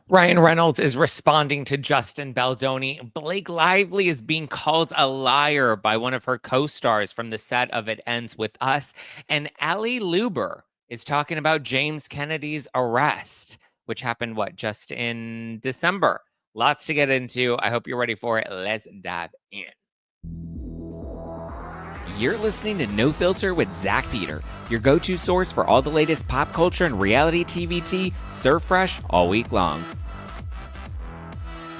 Ryan Reynolds is responding to Justin Baldoni. Blake Lively is being called a liar by one of her co-stars from the set of It Ends With Us. And Ally Lewber is talking about James Kennedy's arrest, which happened, just in December. Lots to get into. I hope you're ready for it. Let's dive in. You're listening to No Filter with Zack Peter, your go-to source for all the latest pop culture and reality TV tea, served fresh all week long.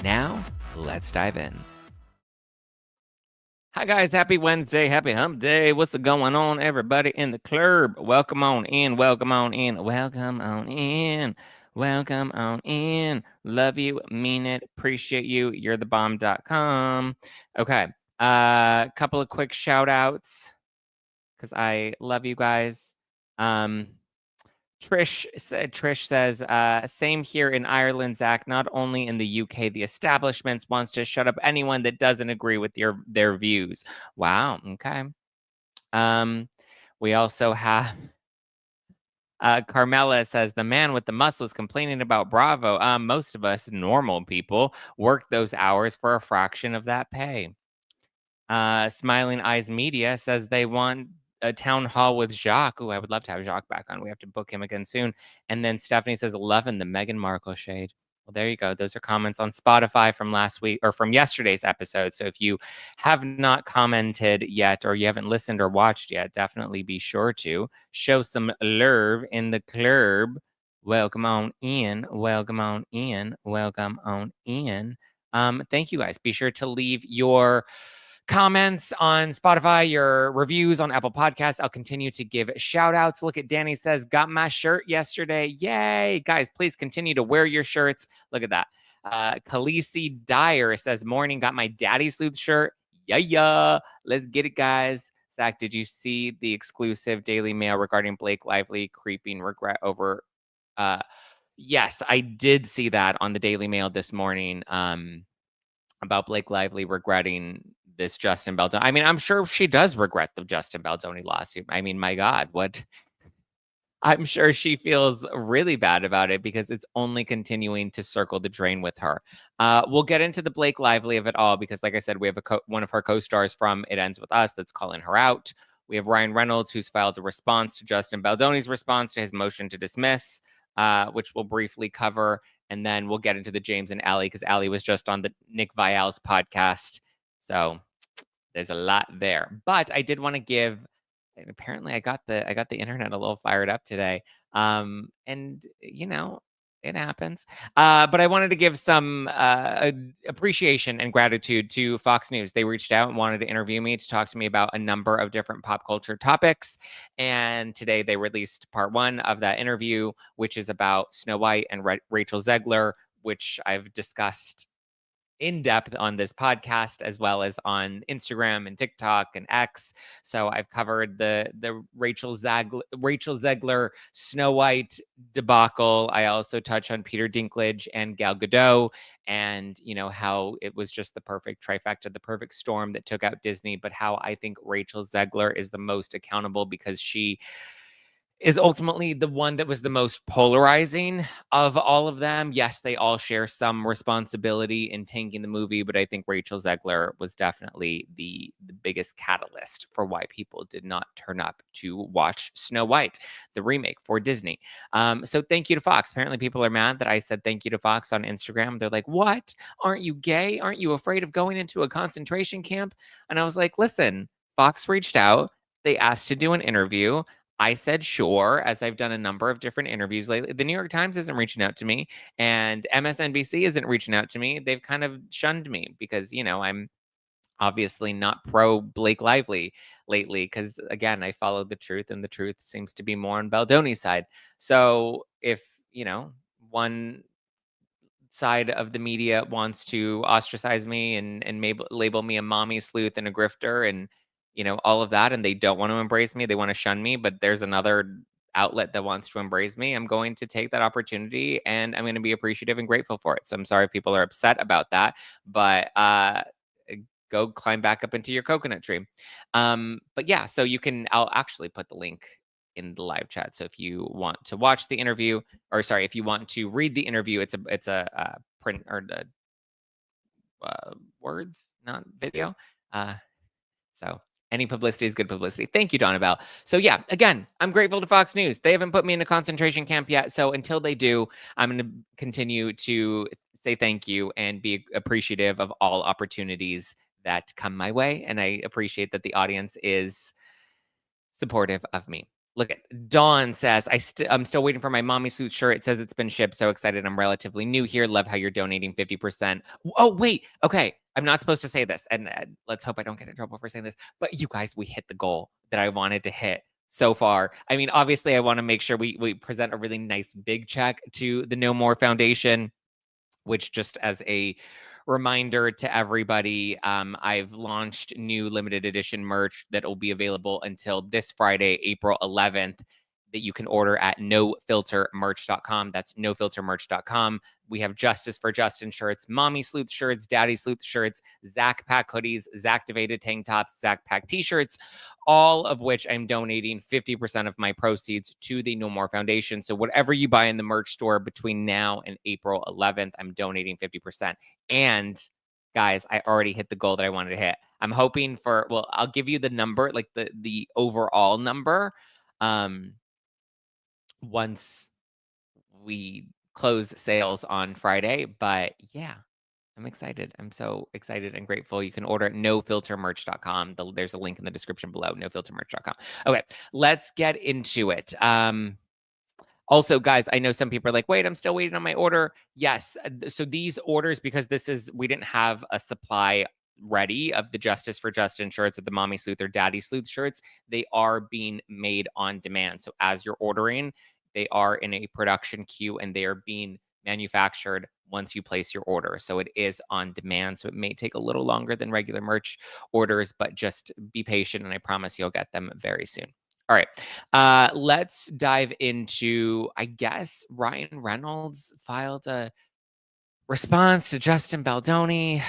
Now, let's dive in. Hi guys, happy Wednesday, happy hump day. What's going on, everybody in the club? Welcome on in, welcome on in, welcome on in, welcome on in. Love you, mean it, appreciate you. You're the bomb.com. Okay, couple of quick shout outs because I love you guys. Trish says, same here in Ireland, Zach. Not only in the UK, the establishments wants to shut up anyone that doesn't agree with their views. Wow. Okay. We also have Carmela says the man with the muscles complaining about Bravo. Most of us normal people work those hours for a fraction of that pay. Smiling Eyes Media says they want a town hall with Jacques. Ooh, I would love to have Jacques back on. We have to book him again soon. And then Stephanie says, loving the Meghan Markle shade. Well, there you go. Those are comments on Spotify from last week or from yesterday's episode. So if you have not commented yet or you haven't listened or watched yet, definitely be sure to show some love in the club. Welcome on in. Welcome on in. Welcome on in. Thank you guys. Be sure to leave your comments on Spotify, your reviews on Apple Podcasts. I'll continue to give shout outs. Look at Danny says, got my shirt yesterday. Yay. Guys, please continue to wear your shirts. Look at that. Khaleesi Dyer says, morning, got my Daddy Sleuth shirt. Yeah. Let's get it, guys. Zach, did you see the exclusive Daily Mail regarding Blake Lively creeping regret over? Yes, I did see that on the Daily Mail this morning. About Blake Lively regretting this Justin Baldoni. I mean, I'm sure she does regret the Justin Baldoni lawsuit. I mean, my God, what? I'm sure she feels really bad about it because it's only continuing to circle the drain with her. We'll get into the Blake Lively of it all because, like I said, we have one of her co-stars from It Ends With Us that's calling her out. We have Ryan Reynolds, who's filed a response to Justin Baldoni's response to his motion to dismiss, which we'll briefly cover. And then we'll get into the James and Ally because Ally was just on the Nick Vial's podcast. So there's a lot there. But I did want to give, and apparently I got the internet a little fired up today. And it happens. But I wanted to give some appreciation and gratitude to Fox News. They reached out and wanted to interview me to talk to me about a number of different pop culture topics. And today they released part one of that interview, which is about Snow White and Rachel Zegler, which I've discussed in depth on this podcast as well as on Instagram and TikTok and X. So I've covered the Rachel Zegler Snow White debacle. I also touch on Peter Dinklage and Gal Gadot and how it was just the perfect trifecta, the perfect storm that took out Disney, but how I think Rachel Zegler is the most accountable because she is ultimately the one that was the most polarizing of all of them. Yes, they all share some responsibility in tanking the movie, but I think Rachel Zegler was definitely the biggest catalyst for why people did not turn up to watch Snow White, the remake for Disney. So thank you to Fox. Apparently people are mad that I said thank you to Fox on Instagram. They're like, what? Aren't you gay? Aren't you afraid of going into a concentration camp? And I was like, listen, Fox reached out. They asked to do an interview. I said sure, as I've done a number of different interviews lately. The New York Times isn't reaching out to me, and MSNBC isn't reaching out to me. They've kind of shunned me because, I'm obviously not pro Blake Lively lately because, again, I follow the truth, and the truth seems to be more on Baldoni's side. So if, one side of the media wants to ostracize me and maybe label me a mommy sleuth and a grifter and all of that, and they don't want to embrace me, they want to shun me, but there's another outlet that wants to embrace me, I'm going to take that opportunity and I'm going to be appreciative and grateful for it. So I'm sorry if people are upset about that, but go climb back up into your coconut tree. But yeah, so I'll actually put the link in the live chat. So if you want to watch the interview, or sorry, if you want to read the interview, it's a print or the words, not video. So any publicity is good publicity. Thank you, Donabelle. So yeah, again, I'm grateful to Fox News. They haven't put me in a concentration camp yet. So until they do, I'm going to continue to say thank you and be appreciative of all opportunities that come my way. And I appreciate that the audience is supportive of me. Look at Dawn says, I'm still waiting for my mommy suit shirt. It says it's been shipped. So excited. I'm relatively new here. Love how you're donating 50%. Oh, wait. Okay. I'm not supposed to say this. And let's hope I don't get in trouble for saying this. But you guys, we hit the goal that I wanted to hit so far. I mean, obviously, I want to make sure we present a really nice big check to the No More Foundation, which, just as a reminder to everybody, I've launched new limited edition merch that will be available until this Friday, April 11th, that you can order at nofiltermerch.com. That's nofiltermerch.com. We have Justice for Justin shirts, Mommy Sleuth shirts, Daddy Sleuth shirts, Zack Pack hoodies, Zacktivated tank tops, Zack Pack t-shirts, all of which I'm donating 50% of my proceeds to the No More Foundation. So whatever you buy in the merch store between now and April 11th, I'm donating 50%. And guys, I already hit the goal that I wanted to hit. I'm hoping for, well, I'll give you the number, like the overall number, once we close sales on Friday. But yeah, I'm excited. I'm so excited and grateful. You can order at nofiltermerch.com. There's a link in the description below, nofiltermerch.com. Okay, let's get into it. Also, guys, I know some people are like, wait, I'm still waiting on my order. Yes. So these orders, because we didn't have a supply ready of the Justice for Justin shirts or the Mommy Sleuth or Daddy Sleuth shirts, they are being made on demand. So as you're ordering, they are in a production queue and they are being manufactured once you place your order. So it is on demand. So it may take a little longer than regular merch orders, but just be patient and I promise you'll get them very soon. All right. Let's dive into, I guess, Ryan Reynolds filed a response to Justin Baldoni.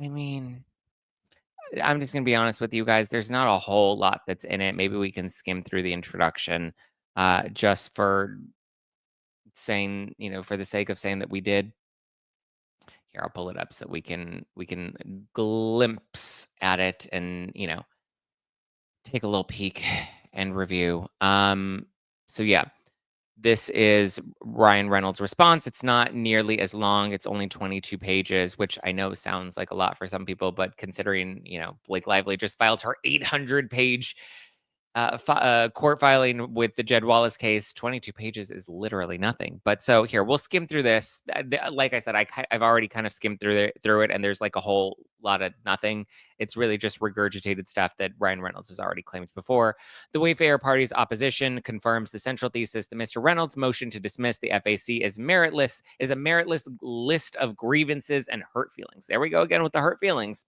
I mean, I'm just going to be honest with you guys. There's not a whole lot that's in it. Maybe we can skim through the introduction just for saying, for the sake of saying that we did. Here, I'll pull it up so we can glimpse at it and, take a little peek and review. So yeah, this is Ryan Reynolds' response. It's not nearly as long. It's only 22 pages, which I know sounds like a lot for some people, but considering, Blake Lively just filed her 800-page court filing with the Jed Wallace case, 22 pages is literally nothing. But so here, we'll skim through this. Like I said, I've already kind of skimmed through it, and there's like a whole lot of nothing. It's really just regurgitated stuff that Ryan Reynolds has already claimed before. The Wayfarer Party's opposition confirms the central thesis that Mr. Reynolds' motion to dismiss the FAC is a meritless list of grievances and hurt feelings. There we go again with the hurt feelings.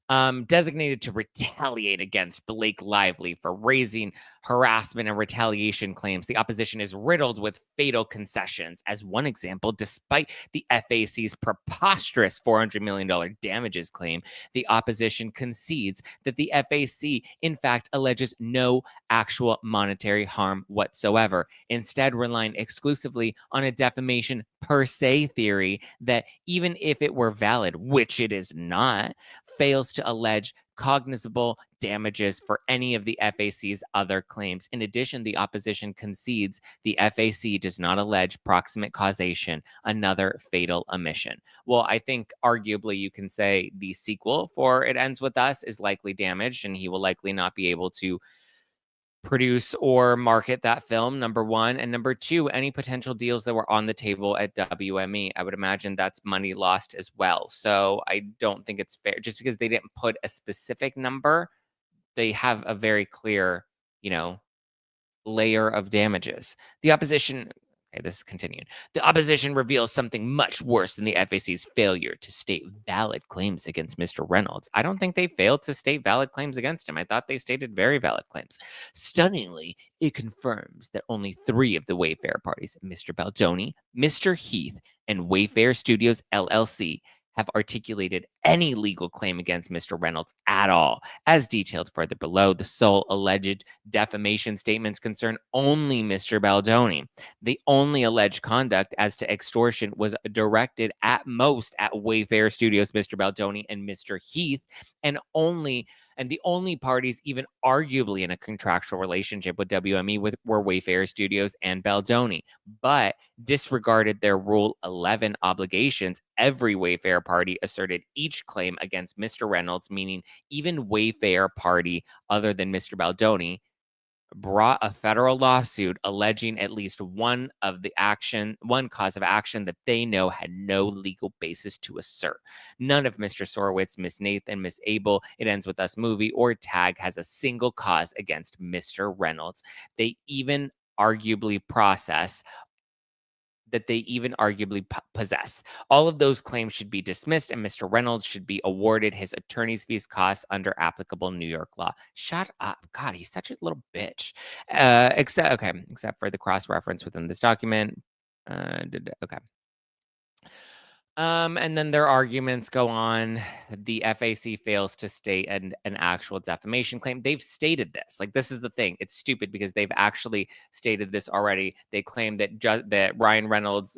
Designated to retaliate against Blake Lively for raising harassment and retaliation claims. The opposition is riddled with fatal concessions. As one example, despite the FAC's preposterous $400 million damages claim, the opposition concedes that the FAC, in fact, alleges no actual monetary harm whatsoever, instead relying exclusively on a defamation per se theory that, even if it were valid, which it is not, fails to allege cognizable damages for any of the FAC's other claims. In addition, the opposition concedes the FAC does not allege proximate causation, another fatal omission. Well, I think arguably you can say the sequel for It Ends With Us is likely damaged, and he will likely not be able to produce or market that film, number one. And number two, any potential deals that were on the table at WME, I would imagine that's money lost as well. So I don't think it's fair. Just because they didn't put a specific number, they have a very clear, layer of damages. The opposition, okay, this is continuing. The opposition reveals something much worse than the FAC's failure to state valid claims against Mr. Reynolds. I don't think they failed to state valid claims against him. I thought they stated very valid claims. Stunningly, it confirms that only 3 of the Wayfarer parties, Mr. Baldoni, Mr. Heath, and Wayfarer Studios LLC, have articulated any legal claim against Mr. Reynolds at all. As detailed further below, the sole alleged defamation statements concern only Mr. Baldoni. The only alleged conduct as to extortion was directed at most at Wayfair Studios, Mr. Baldoni, and Mr. Heath, and the only parties even arguably in a contractual relationship with WME were Wayfair Studios and Baldoni, but disregarded their Rule 11 obligations. Every Wayfair party asserted each claim against Mr. Reynolds, meaning even Wayfair party other than Mr. Baldoni brought a federal lawsuit alleging at least one cause of action that they know had no legal basis to assert. None of Mr. Sorowitz, Miss Nathan, Miss Abel, It Ends With Us movie, or Tag has a single cause against Mr. Reynolds. They even arguably possess. All of those claims should be dismissed, and Mr. Reynolds should be awarded his attorney's fees costs under applicable New York law. Shut up. God, he's such a little bitch. Except for the cross-reference within this document. Okay. And then their arguments go on. The FAC fails to state an actual defamation claim. They've stated this. Like, this is the thing. It's stupid because they've actually stated this already. They claim that Ryan Reynolds'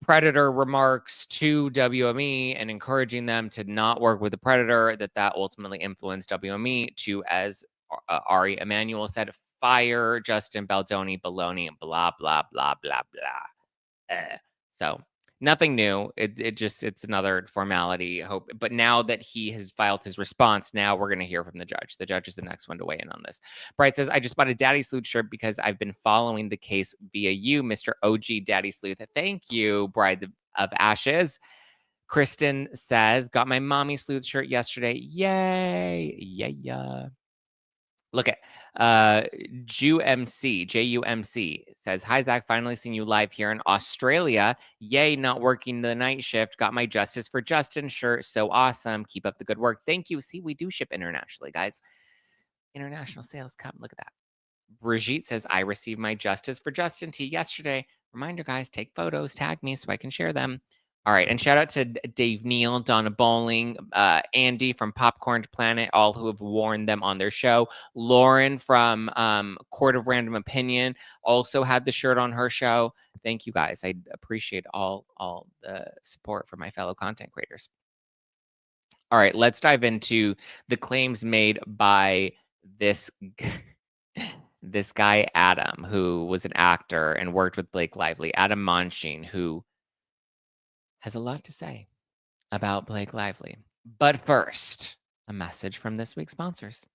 predator remarks to WME and encouraging them to not work with the predator, that ultimately influenced WME to, as Ari Emanuel said, fire Justin Baldoni, baloney, and blah, blah, blah, blah, blah. So nothing new. It's another formality. But now that he has filed his response, now we're going to hear from the judge. The judge is the next one to weigh in on this. Bright says, I just bought a Daddy Sleuth shirt because I've been following the case via you, Mr. OG Daddy Sleuth. Thank you, Bride of Ashes. Kristen says, got my Mommy Sleuth shirt yesterday. Yay. Yeah. Look at JUMC says, hi, Zach. Finally seen you live here in Australia. Yay, not working the night shift. Got my Justice for Justin shirt. So awesome. Keep up the good work. Thank you. See, we do ship internationally, guys. International sales come. Look at that. Brigitte says, I received my Justice for Justin tee yesterday. Reminder, guys, take photos, tag me so I can share them. All right, and shout out to Dave Neal, Donna Bowling, Andy from Popcorn Planet, all who have worn them on their show. Lauren from Court of Random Opinion also had the shirt on her show. Thank you, guys. I appreciate all the support for my fellow content creators. All right, let's dive into the claims made by this guy, Adam, who was an actor and worked with Blake Lively. Adam Monsheen, who has a lot to say about Blake Lively. But first, a message from this week's sponsors.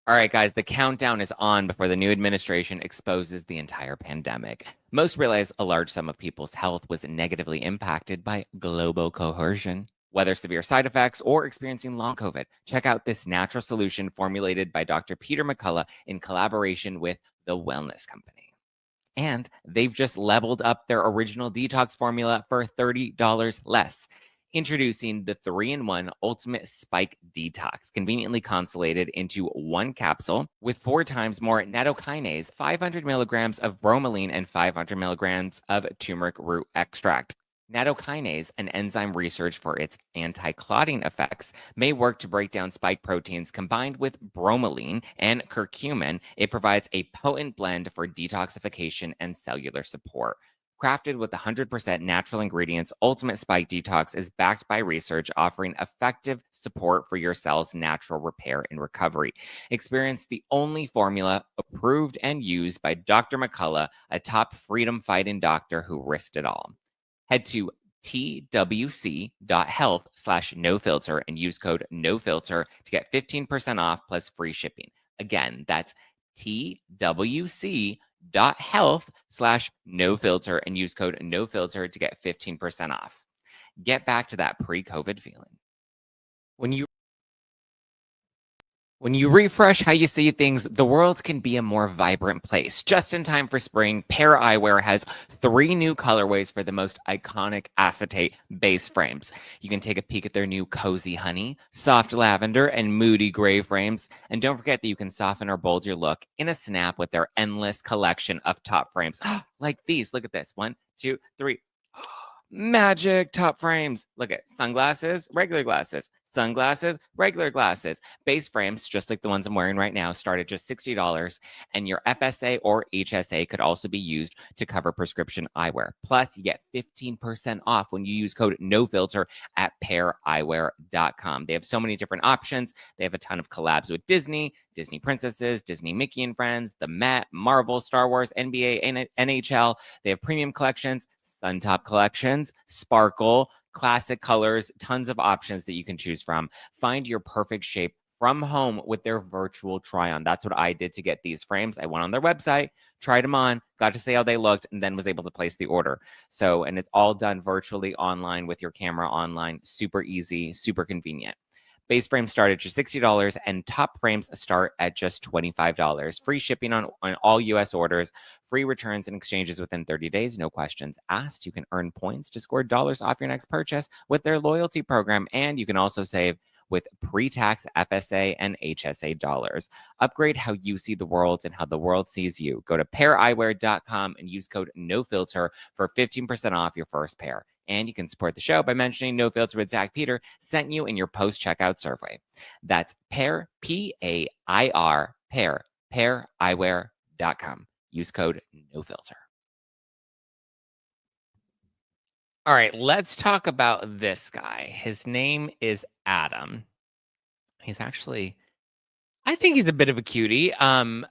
All right, guys, the countdown is on before the new administration exposes the entire pandemic. Most realize a large sum of people's health was negatively impacted by global coercion. Whether severe side effects or experiencing long COVID, check out this natural solution formulated by Dr. Peter McCullough in collaboration with The Wellness Company. And they've just leveled up their original detox formula for $30 less. Introducing the 3-in-1 Ultimate Spike Detox, conveniently constellated into one capsule with 4 times more nattokinase, 500 milligrams of bromelain, and 500 milligrams of turmeric root extract. Nattokinase, an enzyme researched for its anti-clotting effects, may work to break down spike proteins. Combined with bromelain and curcumin, it provides a potent blend for detoxification and cellular support. Crafted with 100% natural ingredients, Ultimate Spike Detox is backed by research offering effective support for your cell's natural repair and recovery. Experience the only formula approved and used by Dr. McCullough, a top freedom-fighting doctor who risked it all. Head to twc.health/nofilter and use code NOFILTER to get 15% off plus free shipping. Again, that's twc.health/nofilter and use code NOFILTER to get 15% off. Get back to that pre-COVID feeling. When you refresh how you see things, the world can be a more vibrant place. Just in time for spring, Pair Eyewear has 3 new colorways for the most iconic acetate base frames. You can take a peek at their new Cozy Honey, Soft Lavender, and Moody Gray frames. And don't forget that you can soften or bold your look in a snap with their endless collection of top frames. Like these. Look at this. 1, 2, 3. Magic top frames. Look at sunglasses, regular glasses, sunglasses, regular glasses. Base frames, just like the ones I'm wearing right now, start at just $60. And your FSA or HSA could also be used to cover prescription eyewear. Plus, you get 15% off when you use code NOFILTER at paireyewear.com. They have so many different options. They have a ton of collabs with Disney, Disney Princesses, Disney Mickey and Friends, the Met, Marvel, Star Wars, NBA, and NHL. They have premium collections, Suntop collections, sparkle, classic colors, tons of options that you can choose from. Find your perfect shape from home with their virtual try-on. That's what I did to get these frames. I went on their website, tried them on, got to see how they looked, and then was able to place the order. So, and it's all done virtually online with your camera online. Super easy, super convenient. Base frames start at just $60 and top frames start at just $25. Free shipping on all US orders, free returns and exchanges within 30 days, no questions asked. You can earn points to score dollars off your next purchase with their loyalty program, and you can also save with pre-tax FSA and HSA dollars. Upgrade how you see the world and how the world sees you. Go to paireyewear.com and use code NOFILTER for 15% off your first pair. And you can support the show by mentioning No Filter with Zack Peter sent you in your post-checkout survey. That's pair, P-A-I-R, paireyewear.com. Use code NOFILTER. All right, let's talk about this guy. His name is Adam. He's actually, I think he's a bit of a cutie. Here,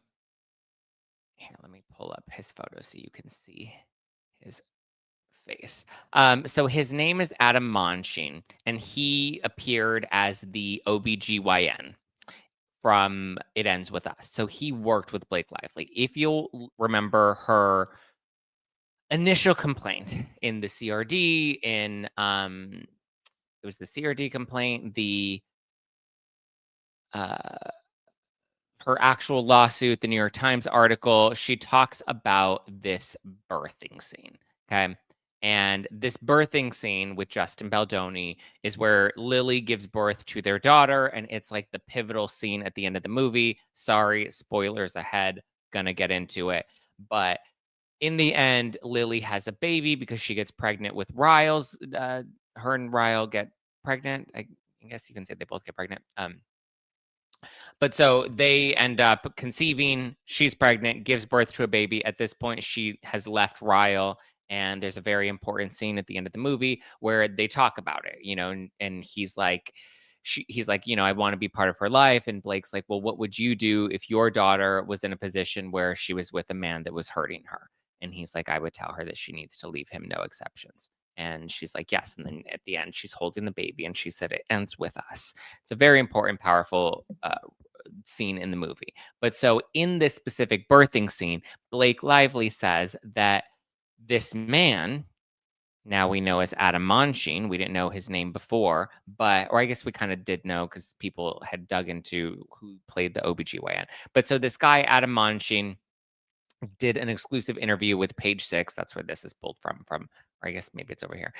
let me pull up his photo so you can see his face. So his name is Adam Monsheen, and he appeared as the OBGYN from It Ends With Us. So he worked with Blake Lively. If you'll remember her initial complaint in the CRD, it was the CRD complaint, uh, her actual lawsuit, the New York Times article, she talks about this birthing scene. Okay. And this birthing scene with Justin Baldoni is where Lily gives birth to their daughter. And it's like the pivotal scene at the end of the movie. Sorry, spoilers ahead. Gonna get into it. But in the end, Lily has a baby because she gets pregnant with Riles. Her and Ryle get pregnant. I guess you can say they both get pregnant. But so they end up conceiving. She's pregnant, gives birth to a baby. At this point, she has left Ryle. And there's a very important scene at the end of the movie where they talk about it, and he's like, he's like, I want to be part of her life. And Blake's like, well, what would you do if your daughter was in a position where she was with a man that was hurting her? And he's like, I would tell her that she needs to leave him, no exceptions. And she's like, yes. And then at the end, she's holding the baby and she said, it ends with us. It's a very important, powerful scene in the movie. But so in this specific birthing scene, Blake Lively says that this man, now we know as Adam Monsheen, we didn't know his name before, or I guess we kind of did know because people had dug into who played the OBGYN. But so this guy, Adam Monsheen, did an exclusive interview with Page Six. That's where this is pulled from, or I guess maybe it's over here,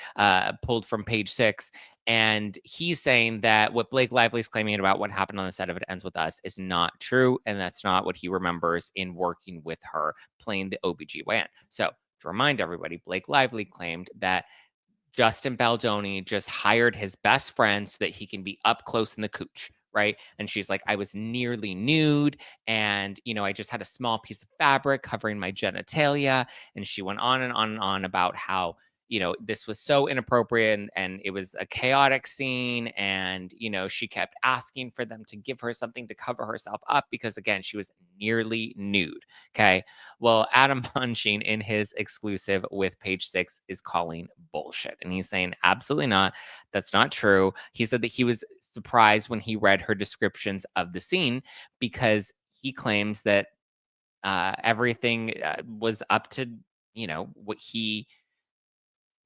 pulled from Page Six. And he's saying that what Blake Lively's claiming about what happened on the set of It Ends With Us is not true. And that's not what he remembers in working with her playing the OBGYN. So to remind everybody, Blake Lively claimed that Justin Baldoni just hired his best friend so that he can be up close in the cooch, right? And she's like, I was nearly nude and, I just had a small piece of fabric covering my genitalia. And she went on and on and on about how, this was so inappropriate and it was a chaotic scene. And, she kept asking for them to give her something to cover herself up because, again, she was nearly nude. Okay. Well, Adam Monsheen in his exclusive with Page Six is calling bullshit. And he's saying, absolutely not. That's not true. He said that he was surprised when he read her descriptions of the scene because he claims that everything was up to, what he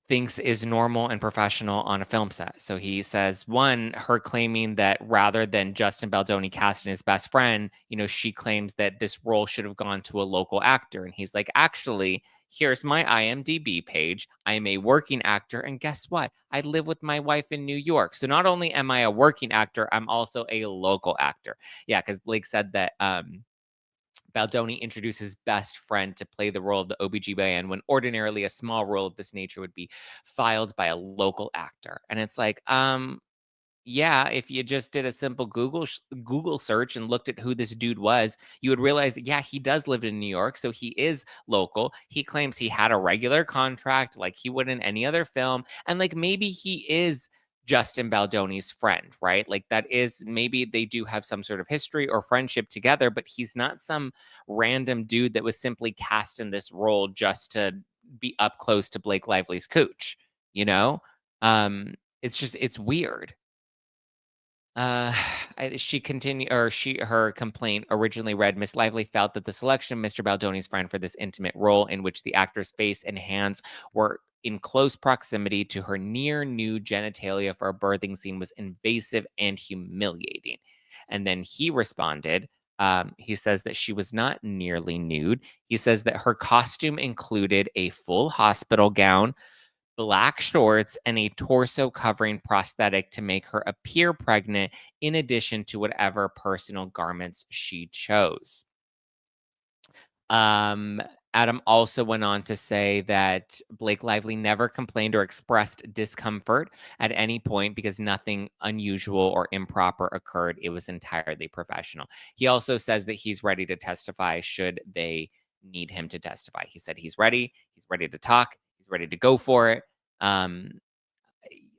thinks is normal and professional on a film set. So he says, one, her claiming that rather than Justin Baldoni casting his best friend, she claims that this role should have gone to a local actor. And he's like, actually, here's my IMDb page. I am a working actor. And guess what? I live with my wife in New York. So not only am I a working actor, I'm also a local actor. Yeah, because Blake said that Baldoni introduced his best friend to play the role of the OBGYN when ordinarily a small role of this nature would be filed by a local actor. And it's like, yeah, if you just did a simple Google search and looked at who this dude was, you would realize that, yeah, he does live in New York, so he is local. He claims he had a regular contract like he would in any other film, and, like, maybe he is Justin Baldoni's friend, right? Like, that is maybe they do have some sort of history or friendship together, but he's not some random dude that was simply cast in this role just to be up close to Blake Lively's cooch, you know? It's just it's weird. Uh, she continued, or her complaint originally read, Miss Lively felt that the selection of Mr. Baldoni's friend for this intimate role, in which the actor's face and hands were in close proximity to her near nude genitalia for a birthing scene, was invasive and humiliating. And then he responded. He says that she was not nearly nude. He says that her costume included a full hospital gown, black shorts, and a torso covering prosthetic to make her appear pregnant, in addition to whatever personal garments she chose. Um, Adam also went on to say that Blake Lively never complained or expressed discomfort at any point because nothing unusual or improper occurred. It was entirely professional. He also says that he's ready to testify should they need him to testify. He said he's ready to talk, he's ready to go for it. Um,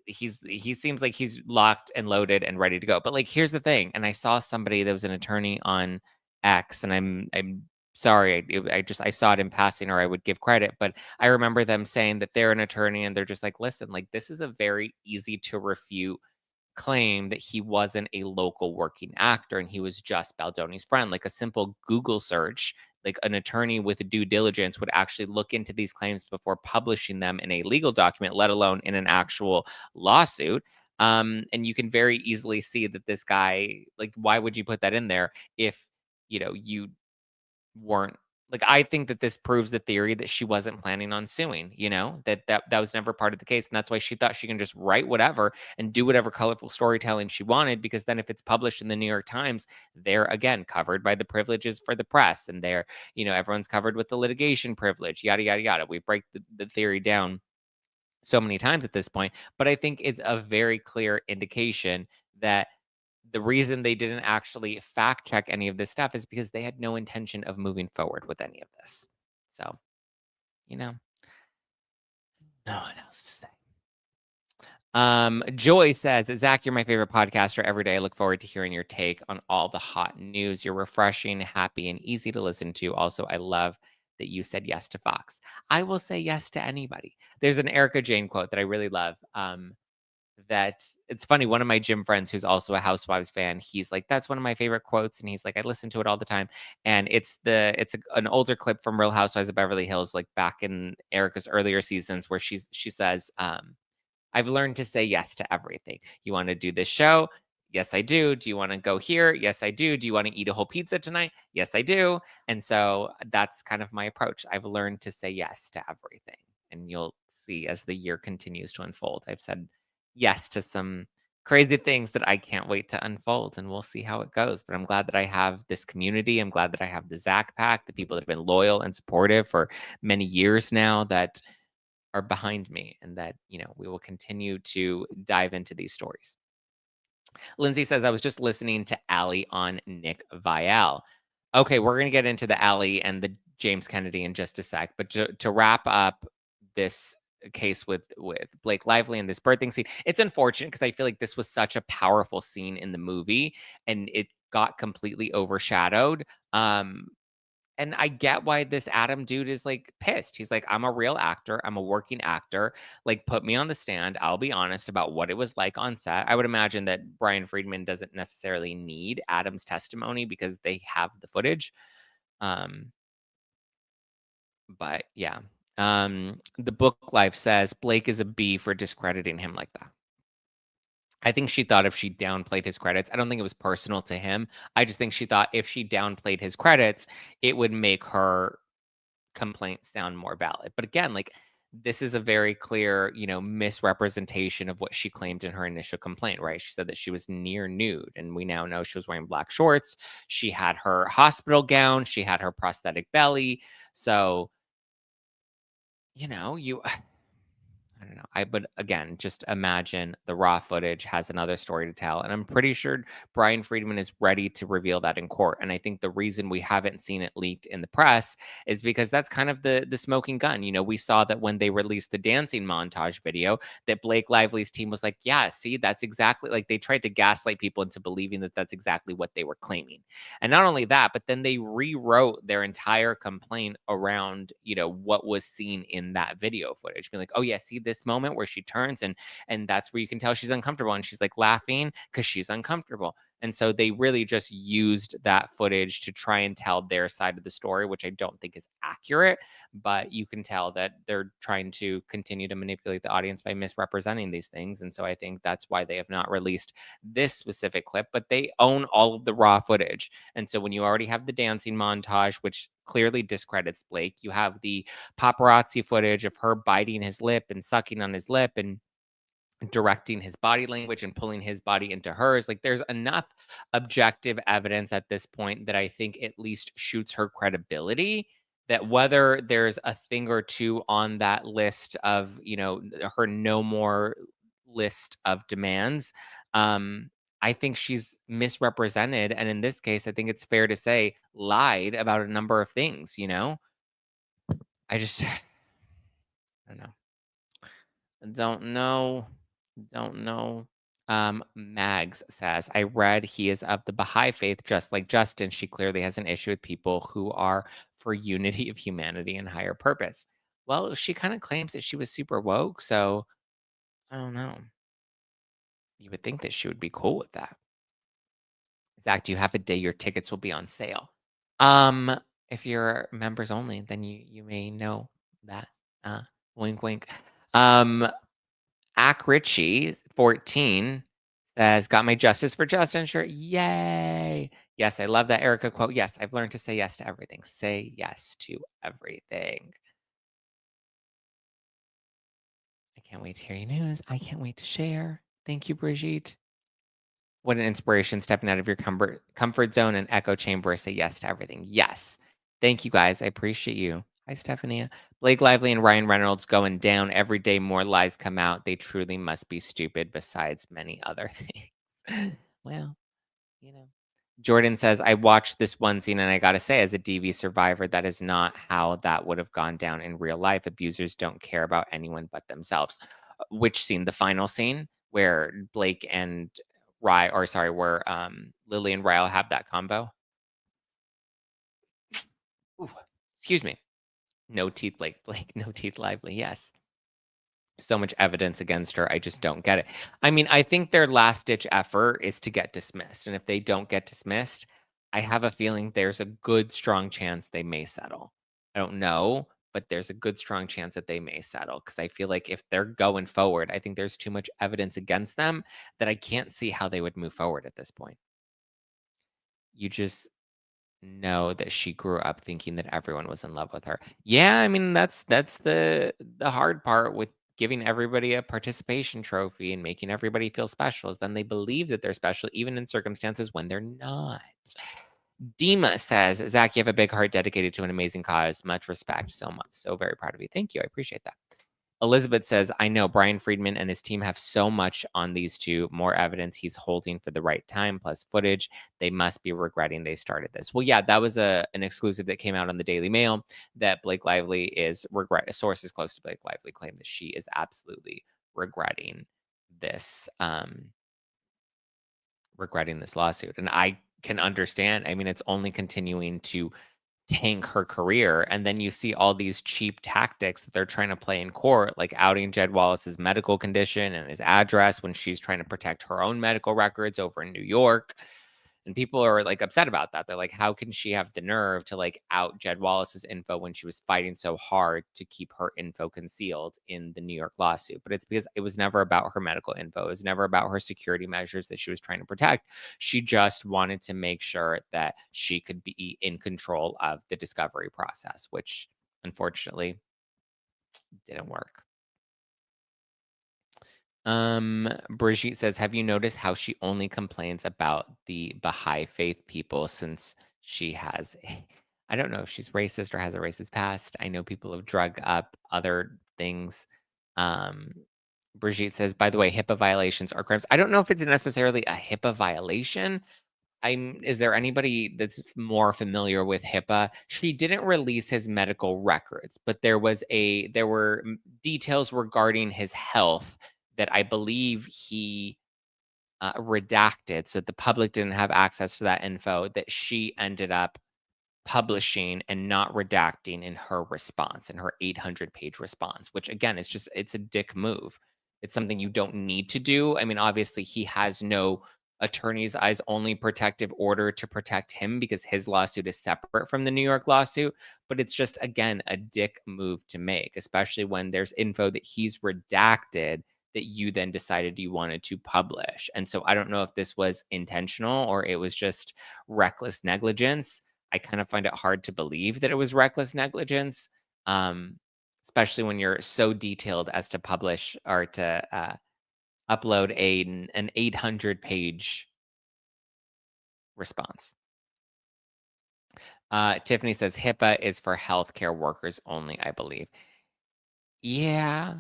he seems like he's locked and loaded and ready to go. But like, here's the thing, and I saw somebody that was an attorney on X, and I'm sorry, I saw it in passing, or I would give credit, but I remember them saying that they're an attorney, and they're just like, listen, like this is a very easy to refute claim that he wasn't a local working actor and he was just Baldoni's friend. Like a simple Google search, like an attorney with due diligence would actually look into these claims before publishing them in a legal document, let alone in an actual lawsuit. And you can very easily see that this guy, like, why would you put that in there if you weren't, like, I think that this proves the theory that she wasn't planning on suing, that was never part of the case. And that's why she thought she can just write whatever and do whatever colorful storytelling she wanted, because then if it's published in the New York Times, they're again covered by the privileges for the press, and everyone's covered with the litigation privilege, yada yada yada. We break the theory down so many times at this point, but I think it's a very clear indication that the reason they didn't actually fact check any of this stuff is because they had no intention of moving forward with any of this. So, you know, no one else to say. Joy says, Zach, you're my favorite podcaster every day. I look forward to hearing your take on all the hot news. You're refreshing, happy, and easy to listen to. Also, I love that you said yes to Fox. I will say yes to anybody. There's an Erica Jane quote that I really love. That it's funny, one of my gym friends who's also a Housewives fan, he's like, "That's one of my favorite quotes," and he's like, "I listen to it all the time." And an older clip from Real Housewives of Beverly Hills, like back in Erica's earlier seasons, where she says, "I've learned to say yes to everything. You wanna do this show? Yes, I do. Do you wanna go here? Yes, I do. Do you wanna eat a whole pizza tonight? Yes, I do." And so that's kind of my approach. I've learned to say yes to everything, and you'll see as the year continues to unfold. I've said yes to some crazy things that I can't wait to unfold, and we'll see how it goes. But I'm glad that I have this community. I'm glad that I have the Zack Pack, the people that have been loyal and supportive for many years now that are behind me, and that, we will continue to dive into these stories. Lindsay says, I was just listening to Ally on Nick Vial. Okay, we're going to get into the Ally and the James Kennedy in just a sec. But to wrap up this case with Blake Lively and this birthing scene, it's unfortunate because I feel like this was such a powerful scene in the movie and it got completely overshadowed. And I get why this Adam dude is, like, pissed. He's like, "I'm a real actor. I'm a working actor. Like, put me on the stand. I'll be honest about what it was like on set." I would imagine that Brian Friedman doesn't necessarily need Adam's testimony because they have the footage. Um, but yeah. The book life says Blake is a B for discrediting him like that. I think she thought if she downplayed his credits, I don't think it was personal to him. I just think she thought if she downplayed his credits, it would make her complaint sound more valid. But again, like this is a very clear, misrepresentation of what she claimed in her initial complaint, right? She said that she was near nude, and we now know she was wearing black shorts. She had her hospital gown, she had her prosthetic belly. So, you I don't know. I But again, just imagine the raw footage has another story to tell. And I'm pretty sure Brian Friedman is ready to reveal that in court. And I think the reason we haven't seen it leaked in the press is because that's kind of the smoking gun. We saw that when they released the dancing montage video, that Blake Lively's team was like, yeah, see, that's exactly like they tried to gaslight people into believing that that's exactly what they were claiming. And not only that, but then they rewrote their entire complaint around, what was seen in that video footage. Being like, oh yeah, see this moment where she turns and that's where you can tell she's uncomfortable and she's like laughing because she's uncomfortable. And so they really just used that footage to try and tell their side of the story, which I don't think is accurate, but you can tell that they're trying to continue to manipulate the audience by misrepresenting these things. And so I think that's why they have not released this specific clip, but they own all of the raw footage. And so when you already have the dancing montage, which clearly discredits Blake, you have the paparazzi footage of her biting his lip and sucking on his lip and directing his body language and pulling his body into hers. Like there's enough objective evidence at this point that I think at least shoots her credibility. That whether there's a thing or two on that list of, her no more list of demands, I think she's misrepresented. And in this case, I think it's fair to say lied about a number of things. I just, I don't know. Don't know. Don't know. Mags says, I read he is of the Baha'i faith just like Justin. She clearly has an issue with people who are for unity of humanity and higher purpose. Well, she kind of claims that she was super woke, so I don't know. You would think that she would be cool with that. Zach, do you have a day your tickets will be on sale? Um, if you're members only, then you may know that. Uh, wink, wink. Um, Ack Ritchie, 14, says, got my Justice for Justin shirt. Yay. Yes, I love that Erica quote. Yes, I've learned to say yes to everything. Say yes to everything. I can't wait to hear your news. I can't wait to share. Thank you, Brigitte. What an inspiration stepping out of your comfort zone and echo chamber. Say yes to everything. Yes. Thank you, guys. I appreciate you. Hi, Stephanie. Blake Lively and Ryan Reynolds going down. Every day more lies come out. They truly must be stupid, besides many other things. Well, you know. Jordan says, I watched this one scene and I got to say, as a DV survivor, that is not how that would have gone down in real life. Abusers don't care about anyone but themselves. Which scene? The final scene where Blake and where Lily and Ryle have that combo? Ooh, excuse me. No teeth, Blake, no teeth, Lively. Yes. So much evidence against her. I just don't get it. I mean, I think their last ditch effort is to get dismissed. And if they don't get dismissed, I have a feeling there's a good, strong chance they may settle. I don't know, but there's a good, strong chance that they may settle because I feel like if they're going forward, I think there's too much evidence against them that I can't see how they would move forward at this point. You just know that she grew up thinking that everyone was in love with her. Yeah, I mean, that's the hard part with giving everybody a participation trophy and making everybody feel special is then they believe that they're special even in circumstances when they're not. Dima says, Zach, you have a big heart dedicated to an amazing cause. Much respect. So much. So very proud of you. Thank you. I appreciate that. Elizabeth says, I know Brian Friedman and his team have so much on these two. More evidence he's holding for the right time, plus footage. They must be regretting they started this. Well, yeah, that was an exclusive that came out on the Daily Mail that Blake Lively is sources close to Blake Lively claim that she is absolutely regretting this lawsuit. And I can understand. I mean, it's only continuing to tank her career. And then you see all these cheap tactics that they're trying to play in court, like outing Jed Wallace's medical condition and his address when she's trying to protect her own medical records over in New York. And people are like upset about that. They're like, how can she have the nerve to like out Jed Wallace's info when she was fighting so hard to keep her info concealed in the New York lawsuit? But it's because it was never about her medical info. It was never about her security measures that she was trying to protect. She just wanted to make sure that she could be in control of the discovery process, which unfortunately Didn't work. Brigitte says, "Have you noticed how she only complains about the Baha'i faith people since she has I don't know if she's racist or has a racist past. I know people have drug up other things." Um, Brigitte says, "By the way, HIPAA violations are crimes." I don't know if it's necessarily a HIPAA violation. Is there anybody that's more familiar with HIPAA? She didn't release his medical records, but there were details regarding his health that I believe he redacted, so the public didn't have access to that info. That she ended up publishing and not redacting in her response, in her 800-page response, which again is just it's a dick move. It's something you don't need to do. I mean, obviously he has no attorney's eyes only protective order to protect him because his lawsuit is separate from the New York lawsuit, but it's just again a dick move to make, especially when there's info that he's redacted that you then decided you wanted to publish. And so I don't know if this was intentional or it was just reckless negligence. I kind of find it hard to believe that it was reckless negligence, um, especially when you're so detailed as to publish or to upload an 800-page response. Tiffany says HIPAA is for healthcare workers only, I believe. Yeah.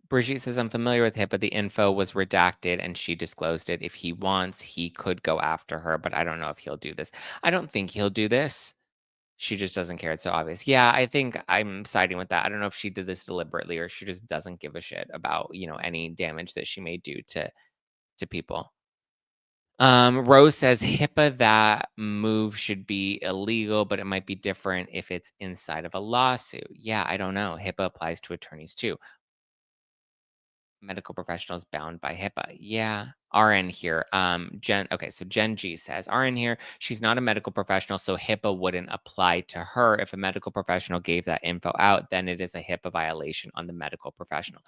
Brigitte says, I'm familiar with HIPAA. The info was redacted and she disclosed it. If he wants, he could go after her, but I don't know if he'll do this. I don't think he'll do this. She just doesn't care, it's so obvious. Yeah, I think I'm siding with that. I don't know if she did this deliberately or she just doesn't give a shit about, any damage that she may do to people. Rose says HIPAA, that move should be illegal, but it might be different if it's inside of a lawsuit. Yeah, I don't know. HIPAA applies to attorneys too. Medical professionals bound by HIPAA. Yeah. RN here. Jen G says RN here. She's not a medical professional, so HIPAA wouldn't apply to her. If a medical professional gave that info out, then it is a HIPAA violation on the medical professional.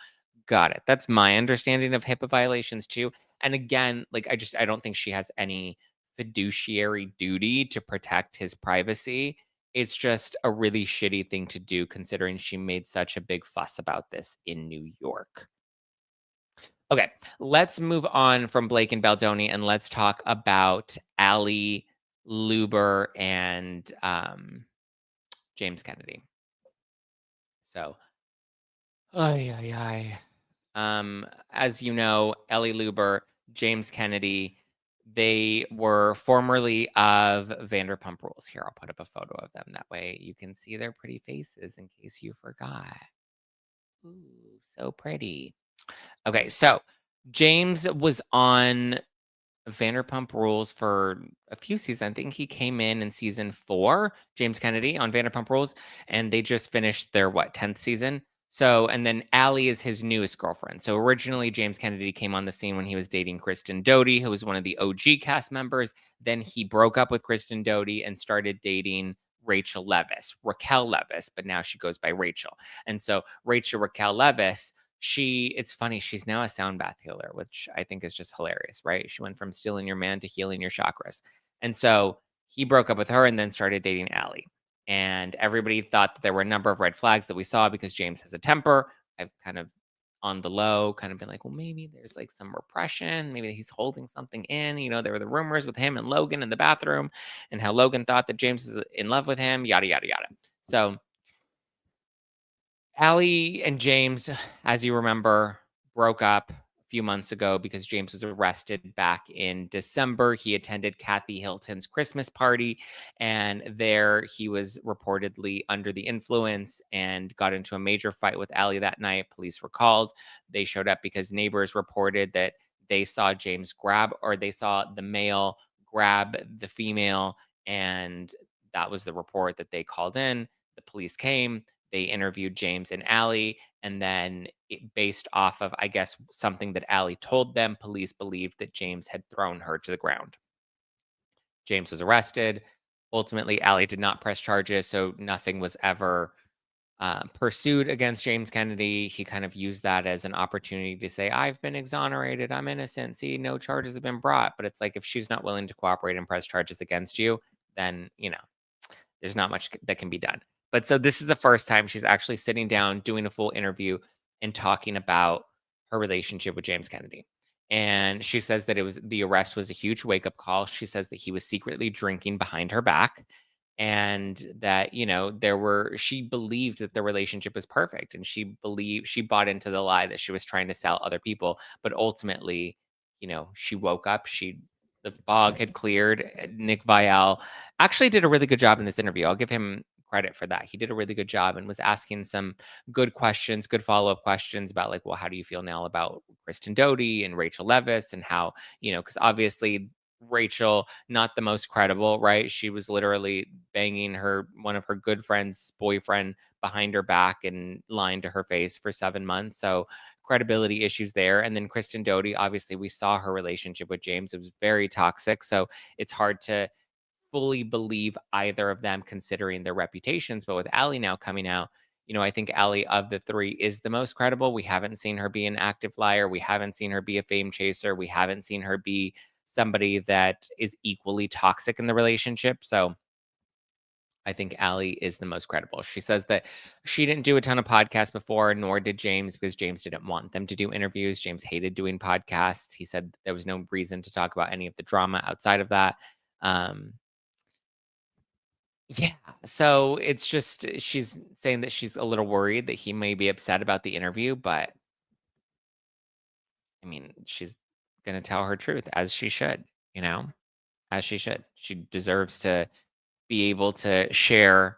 Got it. That's my understanding of HIPAA violations too. And again, like I don't think she has any fiduciary duty to protect his privacy. It's just a really shitty thing to do considering she made such a big fuss about this in New York. Okay, let's move on from Blake and Baldoni and let's talk about Ally Lewber and James Kennedy. So, ay, ay, ay. As you know, Ally Lewber, James Kennedy, they were formerly of Vanderpump Rules. Here, I'll put up a photo of them. That way you can see their pretty faces in case you forgot. Ooh, so pretty. Okay, so James was on Vanderpump Rules for a few seasons. I think he came in season 4, James Kennedy on Vanderpump Rules, and they just finished their 10th season. So, and then Allie is his newest girlfriend. So originally James Kennedy came on the scene when he was dating Kristen Doty, who was one of the OG cast members. Then he broke up with Kristen Doty and started dating Raquel Levis, but now she goes by Rachel. And so Raquel Levis, it's funny, she's now a sound bath healer, which I think is just hilarious, right? She went from stealing your man to healing your chakras. And so he broke up with her and then started dating Allie. And everybody thought that there were a number of red flags that we saw because James has a temper. I've kind of on the low, kind of been like, well, maybe there's like some repression. Maybe he's holding something in. There were the rumors with him and Logan in the bathroom and how Logan thought that James was in love with him, yada, yada, yada. So Allie and James, as you remember, broke up a few months ago because James was arrested back in December. He attended Kathy Hilton's Christmas party, and there he was reportedly under the influence and got into a major fight with Allie that night. Police were called. They showed up because neighbors reported that they saw they saw the male grab the female, and that was the report that they called in. The police came, they interviewed James and Allie, and then based off of, I guess, something that Allie told them, police believed that James had thrown her to the ground. James was arrested. Ultimately, Allie did not press charges, so nothing was ever pursued against James Kennedy. He kind of used that as an opportunity to say, I've been exonerated. I'm innocent. See, no charges have been brought. But it's like, if she's not willing to cooperate and press charges against you, then, there's not much that can be done. But so this is the first time she's actually sitting down, doing a full interview, and talking about her relationship with James Kennedy. And she says that the arrest was a huge wake up call. She says that he was secretly drinking behind her back, and that, she believed that the relationship was perfect, and she bought into the lie that she was trying to sell other people, but ultimately, she woke up, the fog had cleared. Nick Vial actually did a really good job in this interview. I'll give him credit for that. He did a really good job and was asking some good questions, good follow-up questions about, like, well, how do you feel now about Kristen Doty and Rachel Leviss, and how, because obviously Rachel, not the most credible, right? She was literally banging one of her good friends' boyfriend behind her back and lying to her face for 7 months. So credibility issues there. And then Kristen Doty, obviously, we saw her relationship with James. It was very toxic. So it's hard to fully believe either of them considering their reputations. But with Ally now coming out, I think Ally of the three is the most credible. We haven't seen her be an active liar. We haven't seen her be a fame chaser. We haven't seen her be somebody that is equally toxic in the relationship. So I think Ally is the most credible. She says that she didn't do a ton of podcasts before, nor did James, because James didn't want them to do interviews. James hated doing podcasts. He said there was no reason to talk about any of the drama outside of that. Um, yeah. So it's just she's saying that she's a little worried that he may be upset about the interview, but I mean, she's gonna tell her truth as she should, you know, as she should. She deserves to be able to share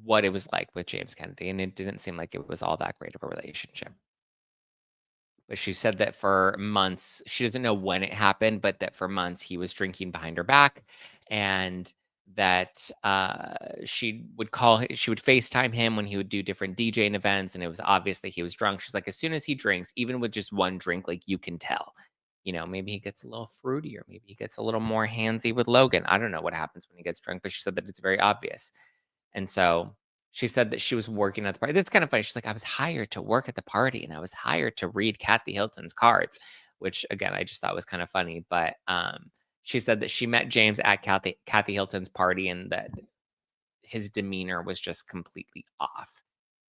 what it was like with James Kennedy, and it didn't seem like it was all that great of a relationship. But she said that for months, she doesn't know when it happened, but that for months he was drinking behind her back, and that she would FaceTime him when he would do different DJing events, and it was obvious that he was drunk. She's like, as soon as he drinks, even with just one drink, like, you can tell. Maybe he gets a little fruity, or maybe he gets a little more handsy with Logan. I don't know what happens when he gets drunk, but she said that it's very obvious. And so she said that she was working at the party. That's kind of funny. She's like, I was hired to work at the party, and I was hired to read Kathy Hilton's cards, which again, I just thought was kind of funny. But she said that she met James at Kathy Hilton's party, and that his demeanor was just completely off.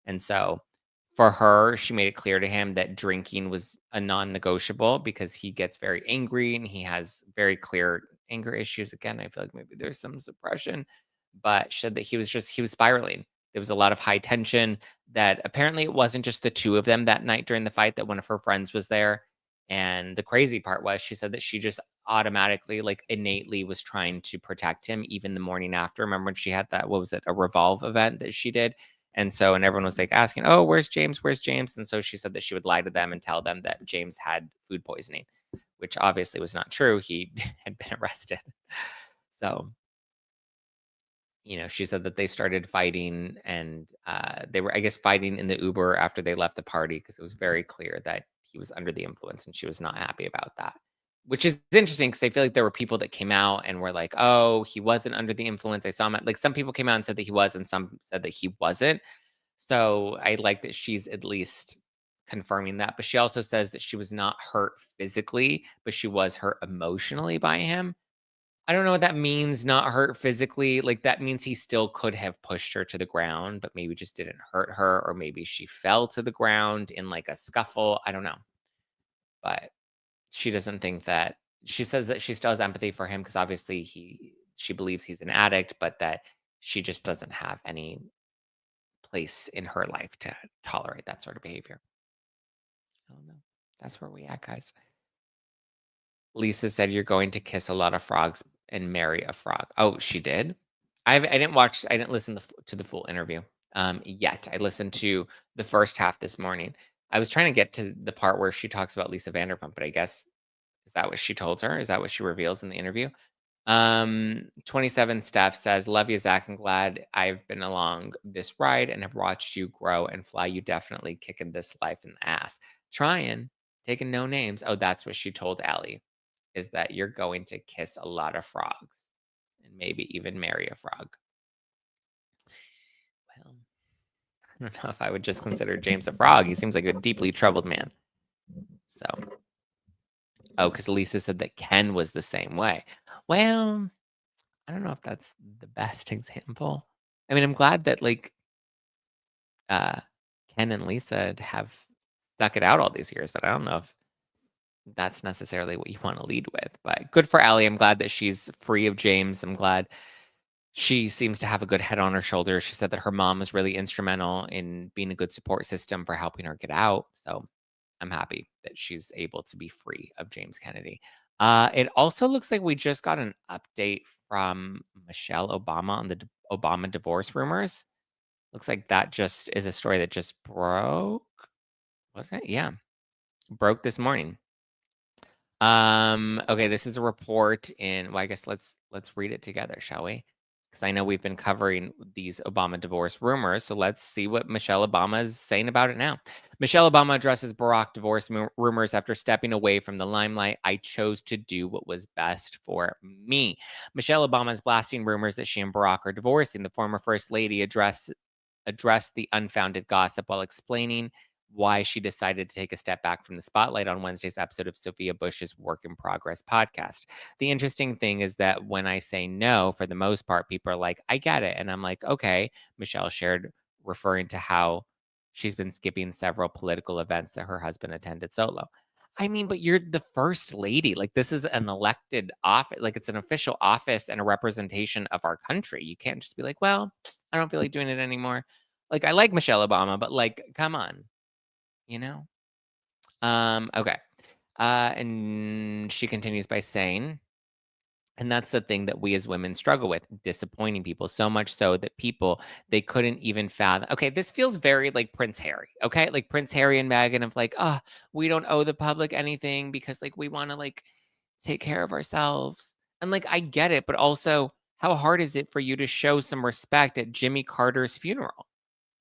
And so for her, she made it clear to him that drinking was a non-negotiable, because he gets very angry and he has very clear anger issues. Again, I feel like maybe there's some suppression, but she said that he was spiraling. There was a lot of high tension, that apparently it wasn't just the two of them that night during the fight, that one of her friends was there. And the crazy part was, she said that she just automatically, like, innately was trying to protect him even the morning after. Remember when she had that, what was it, a Revolve event that she did? And everyone was, like, asking, "Oh, where's James? Where's James?" And so she said that she would lie to them and tell them that James had food poisoning, which obviously was not true. He had been arrested. So, she said that they started fighting, and they were, I guess, fighting in the Uber after they left the party, because it was very clear that he was under the influence, and she was not happy about that. Which is interesting, because I feel like there were people that came out and were like, "Oh, he wasn't under the influence. I saw him like, some people came out and said that he was, and some said that he wasn't. So I like that she's at least confirming that. But she also says that she was not hurt physically, but she was hurt emotionally by him. I don't know what that means, not hurt physically. Like, that means he still could have pushed her to the ground, but maybe just didn't hurt her, or maybe she fell to the ground in, like, a scuffle. I don't know. But she doesn't think that, she says that she still has empathy for him, because obviously she believes he's an addict, but that she just doesn't have any place in her life to tolerate that sort of behavior. I don't know. That's where we at, guys. Lisa said you're going to kiss a lot of frogs and marry a frog. Oh, she did? I didn't listen to the full interview yet. I listened to the first half this morning. I was trying to get to the part where she talks about Lisa Vanderpump, but I guess, is that what she told her? Is that what she reveals in the interview? 27 Steph says, love you, Zach, and glad I've been along this ride and have watched you grow and fly. You definitely kicking this life in the ass. Trying, taking no names. Oh, that's what she told Ally, is that you're going to kiss a lot of frogs and maybe even marry a frog. Well, I don't know if I would just consider James a frog. He seems like a deeply troubled man. So, oh, because Lisa said that Ken was the same way. Well, I don't know if that's the best example. I mean, I'm glad that, like, uh, Ken and Lisa have stuck it out all these years, but I don't know if that's necessarily what you wanna lead with, but good for Ally. I'm glad that she's free of James. I'm glad she seems to have a good head on her shoulders. She said that her mom was really instrumental in being a good support system for helping her get out, so I'm happy that she's able to be free of James Kennedy. It also looks like we just got an update from Michelle Obama on the Obama divorce rumors. Looks like that just is a story that just broke. Was it? Yeah, broke this morning. Okay, this is a report in well, I guess let's read it together, shall we? Because I know we've been covering these Obama divorce rumors, so let's see what Michelle Obama is saying about it now. Michelle Obama addresses Barack divorce rumors after stepping away from the limelight. I chose to do what was best for me. Michelle Obama is blasting rumors that she and Barack are divorcing. The former first lady addressed the unfounded gossip while explaining why she decided to take a step back from the spotlight on Wednesday's episode of Sophia Bush's Work in Progress podcast. The interesting thing is that when I say no, for the most part, people are like, I get it. And I'm like, okay. Michelle shared, referring to how she's been skipping several political events that her husband attended solo. I mean, but you're the first lady. Like, this is an elected office, like, it's an official office and a representation of our country. You can't just be like, well, I don't feel like doing it anymore. Like, I like Michelle Obama, but like, come on, you know? Okay. And she continues by saying, and that's the thing that we as women struggle with, disappointing people so much so that people they couldn't even fathom. Okay, this feels very like Prince Harry. Okay, like Prince Harry and Meghan of like, oh, we don't owe the public anything because like we want to like take care of ourselves. And like I get it, but also how hard is it for you to show some respect at Jimmy Carter's funeral?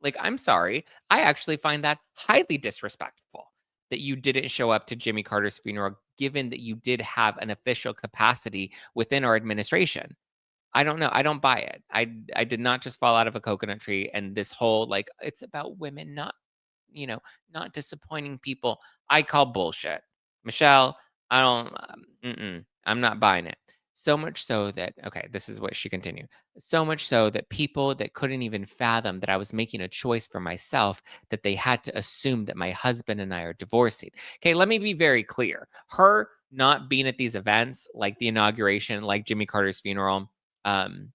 Like, I'm sorry. I actually find that highly disrespectful that you didn't show up to Jimmy Carter's funeral, given that you did have an official capacity within our administration. I don't know. I don't buy it. I did not just fall out of a coconut tree and this whole like it's about women not you know, not disappointing people. I call bullshit. Michelle, I don't, I'm not buying it. So much so that, okay, this is what she continued. So much so that people that couldn't even fathom that I was making a choice for myself, that they had to assume that my husband and I are divorcing. Okay, let me be very clear. Her not being at these events, like the inauguration, like Jimmy Carter's funeral, um,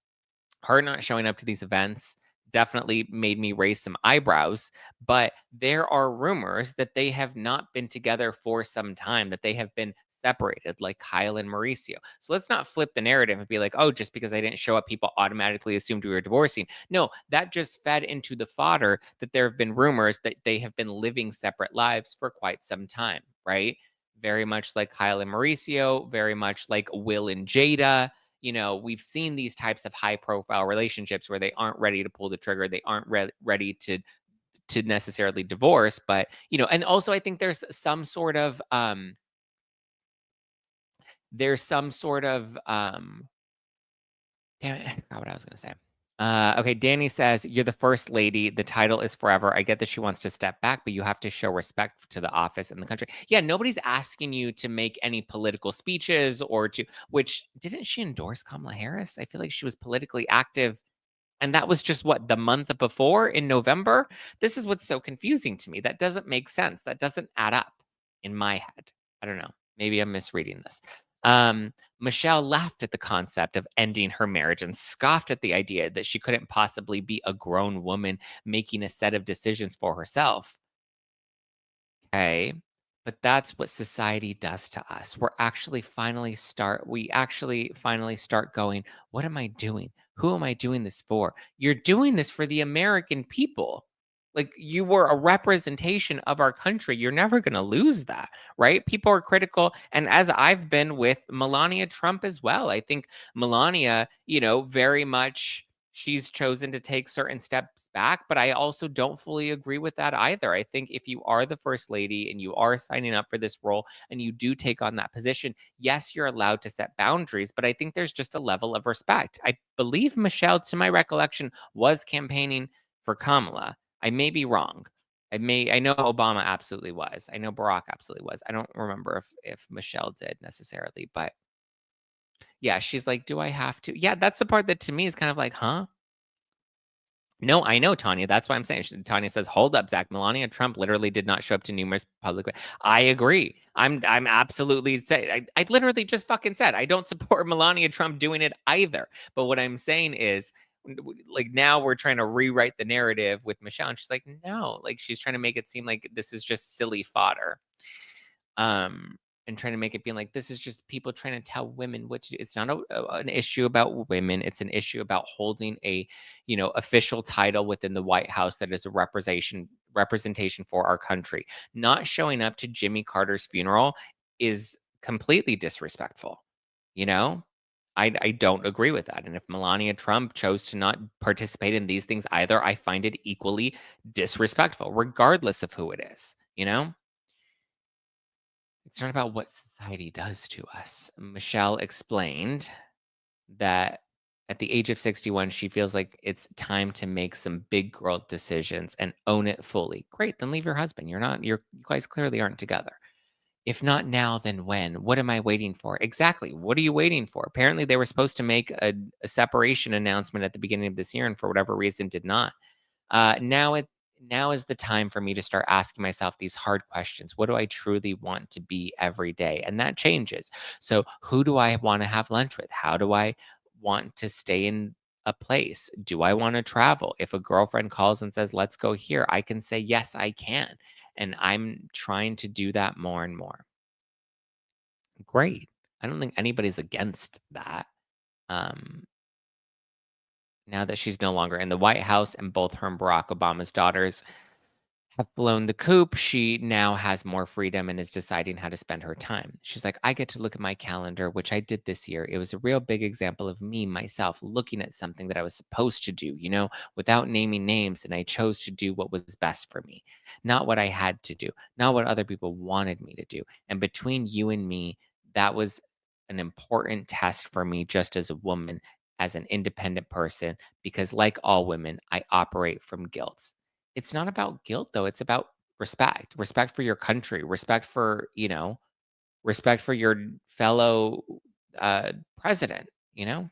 her not showing up to these events definitely made me raise some eyebrows, but there are rumors that they have not been together for some time, that they have been separated, like Kyle and Mauricio. So let's not flip the narrative and be like, oh, just because I didn't show up, people automatically assumed we were divorcing. No, that just fed into the fodder that there have been rumors that they have been living separate lives for quite some time, right? Very much like Kyle and Mauricio, very much like Will and Jada. We've seen these types of high profile relationships where they aren't ready to pull the trigger. They aren't ready to necessarily divorce, but and also I think there's some sort of damn it, I forgot what I was gonna say. Okay, Danny says, you're the first lady. The title is forever. I get that she wants to step back, but you have to show respect to the office and the country. Yeah, nobody's asking you to make any political speeches or which didn't she endorse Kamala Harris? I feel like she was politically active. And that was just what, the month before in November? This is what's so confusing to me. That doesn't make sense. That doesn't add up in my head. I don't know. Maybe I'm misreading this. Michelle laughed at the concept of ending her marriage and scoffed at the idea that she couldn't possibly be a grown woman making a set of decisions for herself. Okay. But that's what society does to us. We actually finally start going, what am I doing? Who am I doing this for? You're doing this for the American people. Like you were a representation of our country. You're never going to lose that, right? People are critical. And as I've been with Melania Trump as well, I think Melania, very much she's chosen to take certain steps back, but I also don't fully agree with that either. I think if you are the first lady and you are signing up for this role and you do take on that position, yes, you're allowed to set boundaries, but I think there's just a level of respect. I believe Michelle, to my recollection, was campaigning for Kamala. I may be wrong. I know Obama absolutely was. I know Barack absolutely was. I don't remember if Michelle did necessarily, but yeah, she's like, "Do I have to?" Yeah, that's the part that to me is kind of like, "Huh?" No, I know, Tanya. That's why I'm saying. Tanya says, "Hold up, Zach. Melania Trump literally did not show up to numerous public." I agree. I'm absolutely say. I literally just fucking said I don't support Melania Trump doing it either. But what I'm saying is, like now we're trying to rewrite the narrative with Michelle, and she's like, no, like she's trying to make it seem like this is just silly fodder. um and trying to make it being like this is just people trying to tell women what to do. It's not an issue about women. It's an issue about holding a official title within the White House that is a representation for our country. Not showing up to Jimmy Carter's funeral is completely disrespectful. you know I don't agree with that. And if Melania Trump chose to not participate in these things either, I find it equally disrespectful regardless of who it is. It's not about what society does to us. Michelle explained that at the age of 61, she feels like it's time to make some big girl decisions and own it fully. Great, then leave your husband. You guys clearly aren't together. If not now, then when? What am I waiting for? Exactly. What are you waiting for? Apparently, they were supposed to make a separation announcement at the beginning of this year, and for whatever reason, did not. Now is the time for me to start asking myself these hard questions. What do I truly want to be every day? And that changes. So, who do I want to have lunch with? How do I want to stay in a place? Do I want to travel? If a girlfriend calls and says, "Let's go here," I can say, "Yes, I can." And I'm trying to do that more and more. Great. I don't think anybody's against that. Um, Now that she's no longer in the White House and both her and Barack Obama's daughters have blown the coop, she now has more freedom and is deciding how to spend her time. She's like, I get to look at my calendar, which I did this year. It was a real big example of me, myself, looking at something that I was supposed to do, without naming names. And I chose to do what was best for me, not what I had to do, not what other people wanted me to do. And between you and me, that was an important test for me, just as a woman, as an independent person, because like all women, I operate from guilt. It's not about guilt though, it's about respect. Respect for your country, respect for your fellow, president, you know?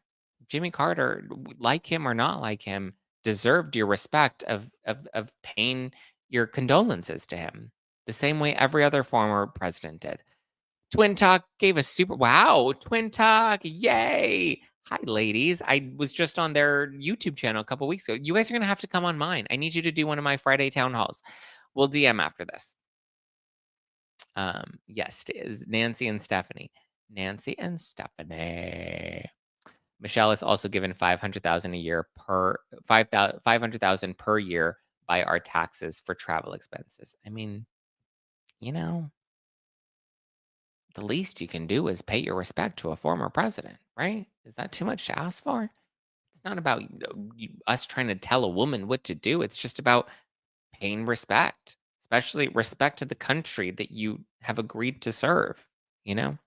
Jimmy Carter, like him or not like him, deserved your respect of paying your condolences to him, the same way every other former president did. Twin Talk gave a super wow, Twin Talk, yay! Hi, ladies. I was just on their YouTube channel a couple weeks ago. You guys are gonna have to come on mine. I need you to do one of my Friday town halls. We'll DM after this. Yes, is Nancy and Stephanie. Nancy and Stephanie. Michelle is also given 500,000 a year per 500,000 per year by our taxes for travel expenses. I mean, you know, the least you can do is pay your respect to a former president, right? Is that too much to ask for? It's not about us trying to tell a woman what to do. It's just about paying respect, especially respect to the country that you have agreed to serve, you know?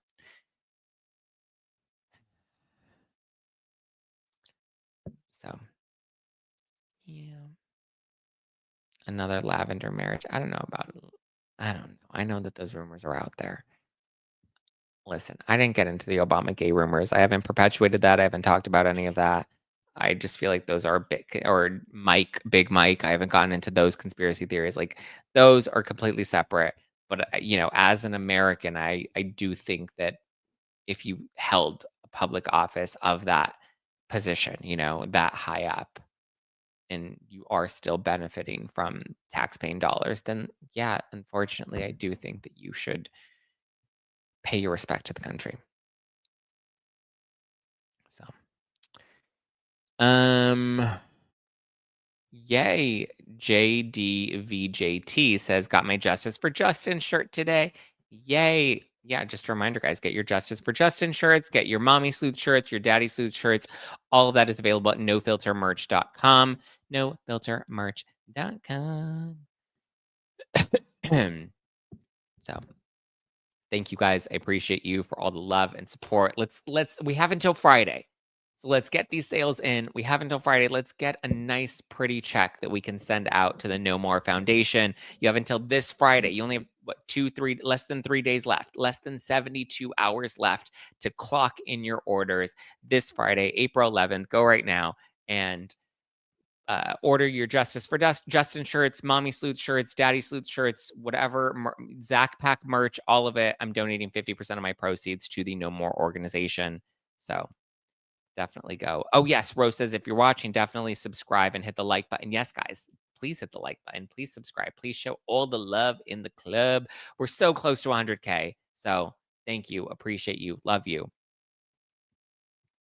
So, yeah. Another lavender marriage. I don't know about I don't know. I know that those rumors are out there. Listen, I didn't get into the Obama gay rumors. I haven't perpetuated that. I haven't talked about any of that. I just feel like those are big or Big Mike. I haven't gotten into those conspiracy theories. Like those are completely separate. But as an American, I do think that if you held a public office of that position, that high up, and you are still benefiting from tax-paying dollars, then yeah, unfortunately, I do think that you should pay your respect to the country. So, um, yay, JDVJT says, got my Justice for Justin shirt today. Yay. Yeah, just a reminder, guys, get your Justice for Justin shirts, get your Mommy Sleuth shirts, your Daddy Sleuth shirts. All of that is available at nofiltermerch.com. Nofiltermerch.com. So, thank you guys. I appreciate you for all the love and support. We have until Friday. So let's get these sales in. We have until Friday. Let's get a nice, pretty check that we can send out to the No More Foundation. You have until this Friday. You only have less than 3 days left, less than 72 hours left to clock in your orders this Friday, April 11th. Go right now and Order your Justice for Justin shirts, Mommy Sleuth shirts, Daddy Sleuth shirts, whatever, Zack Pack merch, all of it. I'm donating 50% of my proceeds to the No More organization. So definitely go. Oh, yes. Rose says, if you're watching, definitely subscribe and hit the like button. Yes, guys, please hit the like button. Please subscribe. Please show all the love in the club. We're so close to 100K. So thank you. Appreciate you. Love you.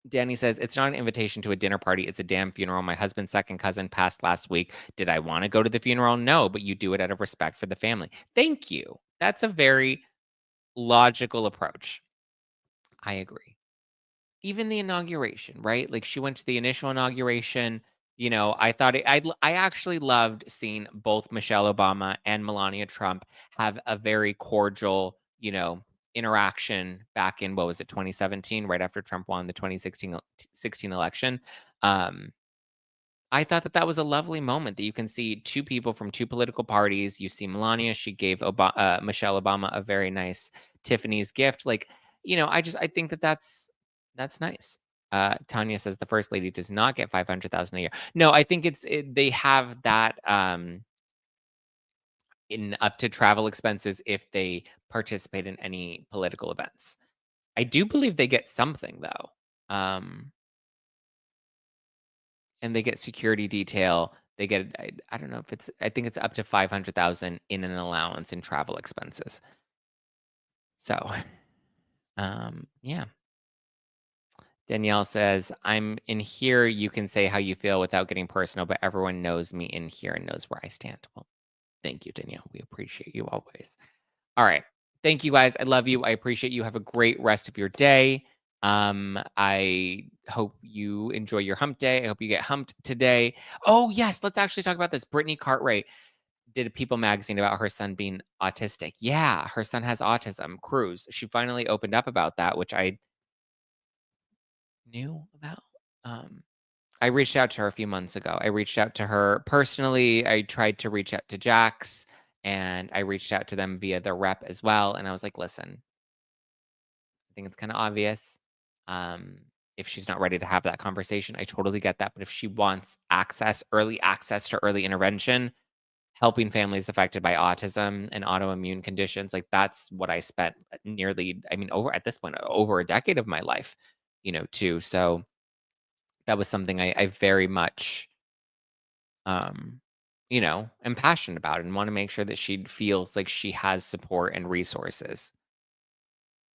Danny says, it's not an invitation to a dinner party. It's a damn funeral. My husband's second cousin passed last week. Did I want to go to the funeral? No, but you do it out of respect for the family. Thank you. That's a very logical approach. I agree. Even the inauguration, right? Like she went to the initial inauguration. I thought I actually loved seeing both Michelle Obama and Melania Trump have a very cordial, interaction back in what was it, 2017, right after Trump won the 2016 election. Um, I thought that that was a lovely moment that you can see two people from two political parties. You see Melania, she gave Michelle Obama a very nice Tiffany's gift. Like, I think that that's nice. Tanya says the first lady does not get 500,000 a year. No, I think they have that in up to travel expenses if they participate in any political events. I do believe they get something though. Um, and they get security detail. They get I don't know if I think it's up to 500,000 in an allowance in travel expenses. So, yeah. Danielle says, "I'm in here. You can say how you feel without getting personal, but everyone knows me in here and knows where I stand." Well, thank you, Danielle. We appreciate you always. All right. Thank you guys. I love you. I appreciate you. Have a great rest of your day. I hope you enjoy your hump day. I hope you get humped today. Oh, yes. Let's actually talk about this. Brittany Cartwright did a People magazine about her son being autistic. Yeah, her son has autism. Cruz. She finally opened up about that, which I knew about. Um, I reached out to her a few months ago. I reached out to her personally. I tried to reach out to Jax and I reached out to them via their rep as well. And I was like, listen, I think it's kind of obvious. Um, if she's not ready to have that conversation, I totally get that. But if she wants early access to early intervention, helping families affected by autism and autoimmune conditions, like that's what I spent nearly, I mean, over at this point, over a decade of my life, too. So that was something I very much, um, am passionate about and want to make sure that she feels like she has support and resources.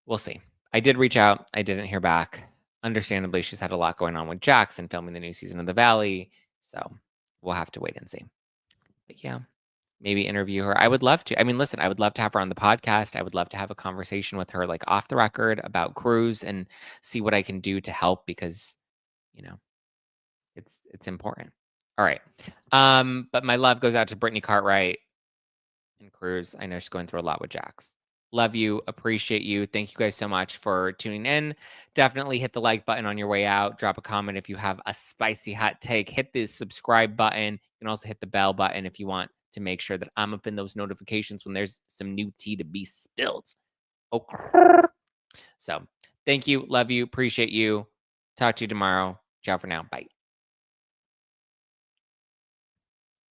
We'll see. I did reach out. I didn't hear back. Understandably, she's had a lot going on with Jackson filming the new season of The Valley. So we'll have to wait and see. But yeah, maybe interview her. I would love to. I mean, listen, I would love to have her on the podcast. I would love to have a conversation with her, like off the record about Cruz and see what I can do to help because, you know, it's important. All right. But my love goes out to Brittany Cartwright and Cruz. I know she's going through a lot with Jax. Love you, appreciate you. Thank you guys so much for tuning in. Definitely hit the like button on your way out. Drop a comment if you have a spicy hot take. Hit the subscribe button. You can also hit the bell button if you want to make sure that I'm up in those notifications when there's some new tea to be spilled. Okay. So thank you. Love you. Appreciate you. Talk to you tomorrow. Ciao for now. Bye.